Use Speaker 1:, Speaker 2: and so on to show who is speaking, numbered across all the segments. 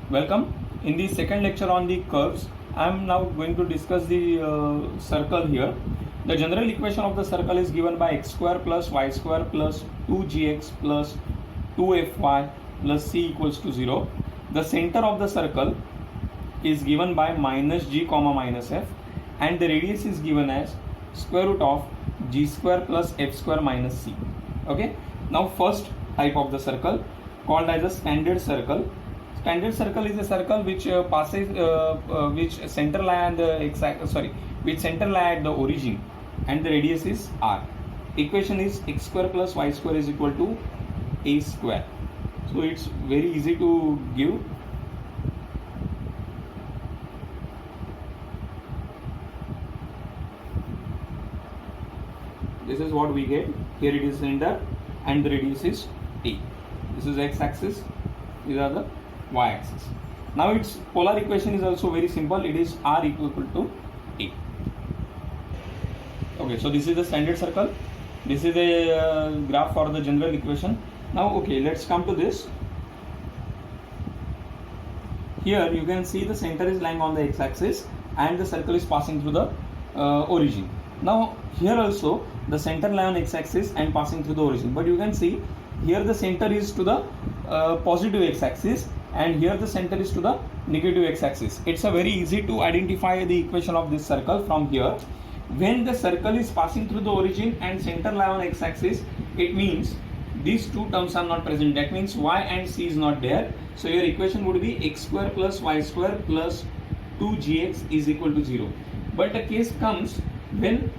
Speaker 1: Welcome. In the second lecture on the curves, I am now going to discuss the circle here. The general equation of the circle is given by x square plus y square plus 2gx plus 2fy plus c equals to 0. The center of the circle is given by minus g comma minus f, and the radius is given as square root of g square plus f square minus c. Okay. Now first type of the circle called as a standard circle. Standard circle is a circle which which center lie at the which center lie at the origin, and the radius is r. Equation is x square plus y square is equal to a square. So it's very easy to give. This is what we get. Here it is center and the radius is a. This is x axis. These are the y axis. Now its polar equation is also very simple. It is r equal to a. Okay, so this is the standard circle. This is a graph for the general equation. Now okay, let's come to this. Here you can see the center is lying on the x axis and the circle is passing through the origin. Now here also the center lie on x axis and passing through the origin, but you can see here the center is to the positive x axis and here the center is to the negative x axis. It's a very easy to identify the equation of this circle from here. When the circle is passing through the origin and center lie on x axis, it means these two terms are not present. That means y and c is not there. So your equation would be x square plus y square plus 2gx is equal to 0. But the case comes when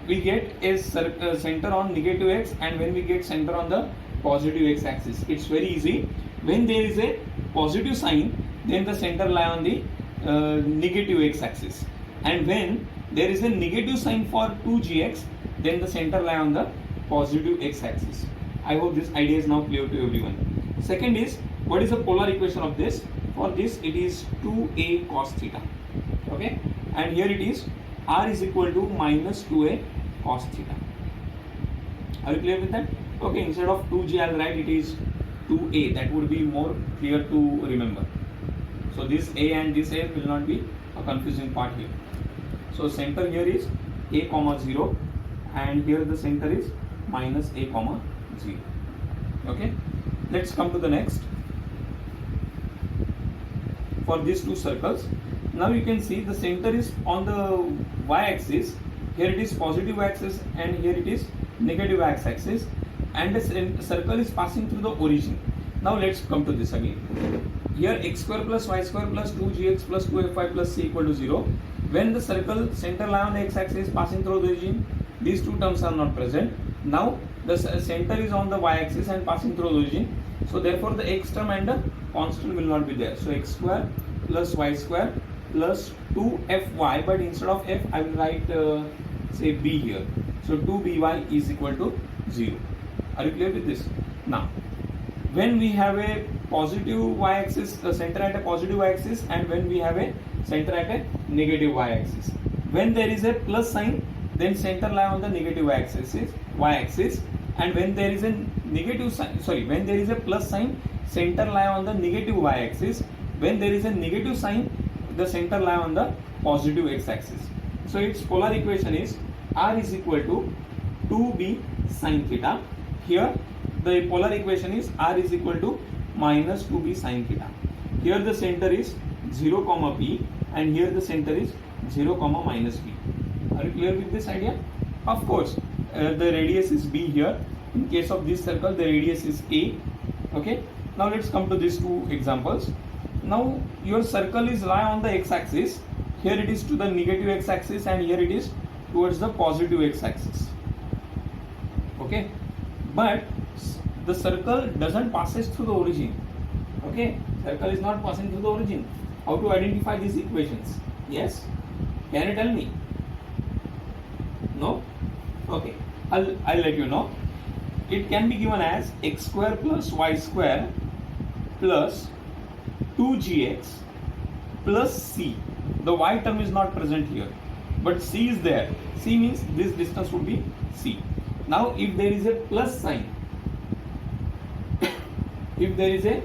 Speaker 1: we get a center on negative x and when we get center on the positive x axis. It's very easy. When there is a positive sign, then the center lie on the negative x axis, and when there is a negative sign for 2gx, then the center lie on the positive x axis. I hope this idea is now clear to everyone. Second is, what is the polar equation of this? For this it is 2a cos theta. Okay, and here it is r is equal to minus 2a cos theta. Are you clear with that? Okay, instead of 2g I'll write it is 2a. That would be more clear to remember. So this a and this a will not be a confusing part here. So center here is a comma 0 and here the center is minus a comma 0. Okay, let's come to the next. For these two circles, now you can see the center is on the y-axis. Here it is positive axis and here it is negative x-axis, and the circle is passing through the origin. Now let's come to this again. Here x square plus y square plus 2gx plus 2fy plus c equal to 0. When the circle center lie on the x-axis passing through the origin, these two terms are not present. Now the center is on the y-axis and passing through the origin. So therefore the x term and the constant will not be there. So x square plus y square plus 2fy, but instead of f I will write say b here. So 2by is equal to 0. Are you clear with this? Now when we have a positive y-axis, center at a positive y-axis, and when we have a center at a negative y-axis, when there is a plus sign, then center lie on the negative y-axis, and when there is a negative sign, when there is a plus sign, center lie on the negative y-axis. When there is a negative sign, the center lie on the positive x-axis. So its polar equation is r is equal to 2b sin theta. Here the polar equation is r is equal to minus 2b sin theta. Here the center is 0 comma b and here the center is 0 comma minus b. Are you clear with this idea? Of course, the radius is b here. In case of this circle, the radius is a. Okay. Now let's come to these two examples. Now your circle is lie on the x-axis. Here it is to the negative x-axis and here it is towards the positive x-axis. Okay, but the circle doesn't passes through the origin. Okay, circle is not passing through the origin. How to identify these equations? Yes, can you tell me? No? Okay, I'll let you know. It can be given as x square plus y square plus 2gx plus c. The y term is not present here, but c is there. C means this distance would be c. Now if there is a plus sign, if there is a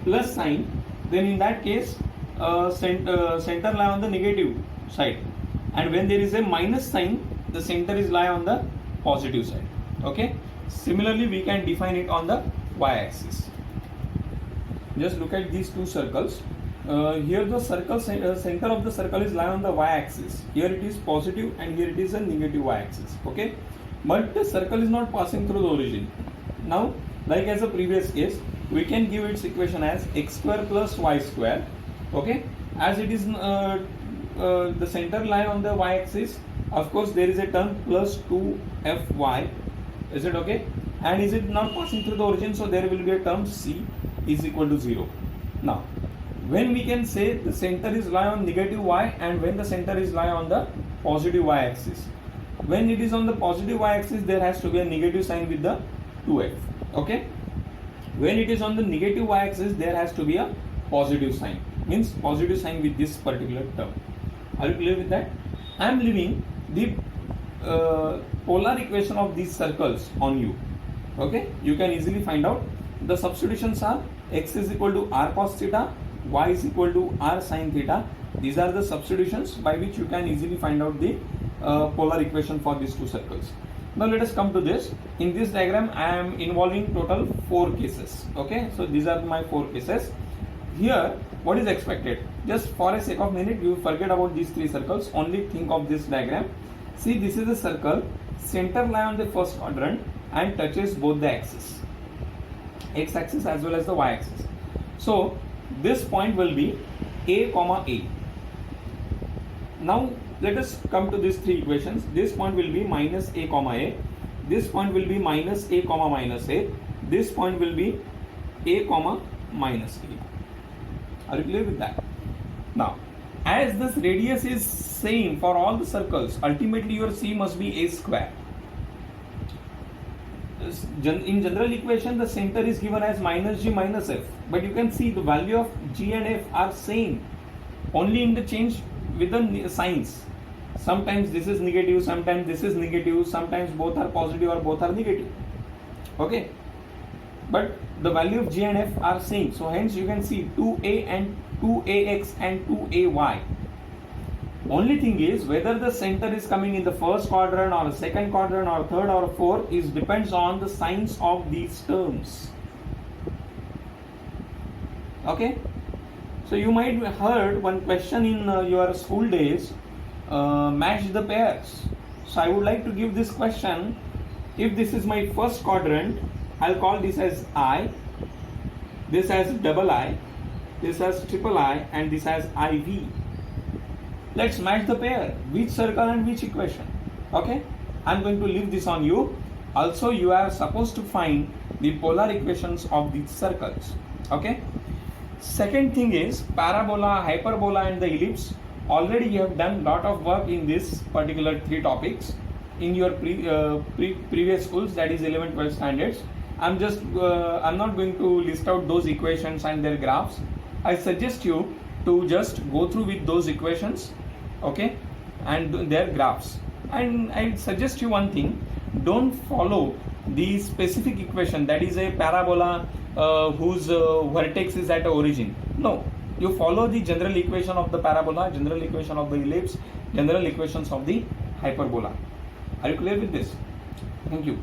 Speaker 1: plus sign, then in that case center lie on the negative side, and when there is a minus sign, the center is lie on the positive side. Okay, similarly we can define it on the y-axis. Just look at these two circles. Here the circle center of the circle is lie on the y-axis. Here it is positive and here it is a negative y-axis. Okay, but the circle is not passing through the origin. Now, like as a previous case, we can give its equation as x square plus y square. Okay, as it is the center lie on the y-axis, of course there is a term plus 2fy. Is it okay? And is it not passing through the origin, so there will be a term c is equal to 0. Now, when we can say the center is lie on negative y and when the center is lie on the positive y-axis. When it is on the positive y-axis, there has to be a negative sign with the 2f. Okay, when it is on the negative y-axis, there has to be a positive sign, means positive sign with this particular term. Are you clear with that? I am leaving the polar equation of these circles on you. Okay, you can easily find out. The substitutions are x is equal to r cos theta, y is equal to r sin theta. These are the substitutions by which you can easily find out the polar equation for these two circles. Now let us come to this. In this diagram I am involving total 4 cases. Okay, so these are my 4 cases. Here what is expected? Just for a sake of minute, you forget about these 3 circles, only think of this diagram. See, this is a circle, center lie on the first quadrant and touches both the axes, x axis as well as the y axis. So this point will be a comma a. Now let us come to these 3 equations. This point will be minus a comma a, this point will be minus a comma minus a, this point will be a comma minus a. Are you clear with that? Now, as this radius is same for all the circles, ultimately your c must be a square. In general equation, the center is given as minus g minus f, but you can see the value of g and f are same, only in the change with the signs. Sometimes this is negative, sometimes this is negative, sometimes both are positive or both are negative. Okay, but the value of g and f are same, so hence you can see 2a and 2ax and 2ay. Only thing is whether the center is coming in the first quadrant or second quadrant or third or fourth is depends on the signs of these terms. Okay, so you might have heard one question in your school days, match the pairs. So I would like to give this question. If this is my first quadrant, I'll call this as I, this as double I, this as triple I, and this as IV. Let's match the pair, which circle and which equation. Okay, I'm going to leave this on you. Also, you are supposed to find the polar equations of these circles. Okay, second thing is parabola, hyperbola and the ellipse. Already you have done lot of work in this particular 3 topics in your previous schools, that is 11th 12th standards. I'm not going to list out those equations and their graphs. I suggest you to just go through with those equations, okay, and their graphs. And I suggest you one thing: don't follow the specific equation, that is a parabola whose vertex is at the origin. No, you follow the general equation of the parabola, general equation of the ellipse, general equations of the hyperbola. Are you clear with this? Thank you.